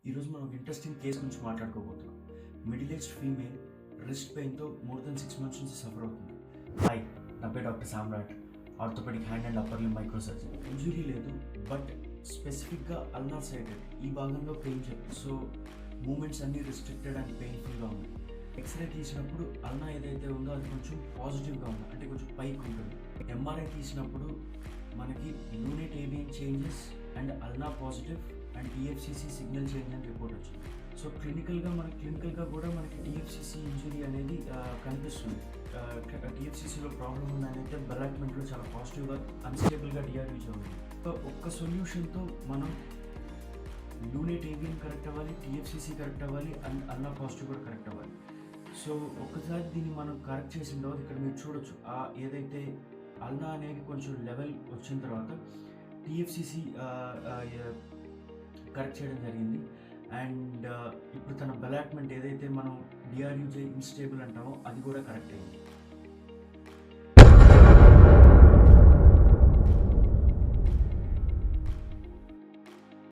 ఈరోజు మనం ఒక ఇంట్రెస్టింగ్ కేసు గురించి మాట్లాడుకోబోతున్నాం. మిడిల్ ఏజ్డ్ ఫీమేల్ రిస్ట్ పెయిన్తో మోర్ దెన్ 6 months నుంచి సఫర్ అవుతుంది. హాయ్, నా పేరు doctor Samrat, orthopedic hand and upper limb micro surgeon. Injury లేదు, బట్ స్పెసిఫిక్గా అల్నార్ సైటెడ్ ఈ భాగంలో పెయిన్ చెప్తుంది. సో మూమెంట్స్ అన్నీ రిస్ట్రిక్టెడ్ అండ్ పెయిన్ఫుల్గా ఉన్నాయి. ఎక్స్రే తీసినప్పుడు అల్నా ఏదైతే ఉందో అది కొంచెం పాజిటివ్గా ఉంది, అంటే కొంచెం పైకి ఉంటుంది. ఎంఆర్ఐ తీసినప్పుడు మనకి unit avian changes and ulna positive and TFCC signal change అని రిపోర్ట్ వచ్చింది. సో క్లినికల్గా కూడా మనకి టీఎఫ్సిసి ఇంజురీ అనేది కనిపిస్తుంది. టీఎఫ్సిసిలో ప్రాబ్లం ఉందనైతే బెలాట్మెంట్లో చాలా పాజిటివ్గా అన్స్టేబుల్గా డిఆర్యూజ్ అవుతుంది. సో ఒక్క సొల్యూషన్తో మనం యూనిట్ ఏవియన్ కరెక్ట్ అవ్వాలి, టీఎఫ్సిసి కరెక్ట్ అవ్వాలి అండ్ అల్నా పాజిటివ్ కూడా కరెక్ట్ అవ్వాలి. సో ఒక్కసారి దీన్ని మనం కరెక్ట్ చేసిన తర్వాత ఇక్కడ మీరు చూడొచ్చు, ఏదైతే అల్నా అనేది కొంచెం లెవెల్ వచ్చిన తర్వాత టీఎఫ్సిసి కరెక్ట్ చేయడం జరిగింది. అండ్ ఇప్పుడు తన బెలాట్మెంట్ ఏదైతే మనం డిఆర్యూజే ఇన్స్టేబుల్ అంటామో అది కూడా కరెక్ట్ అయింది.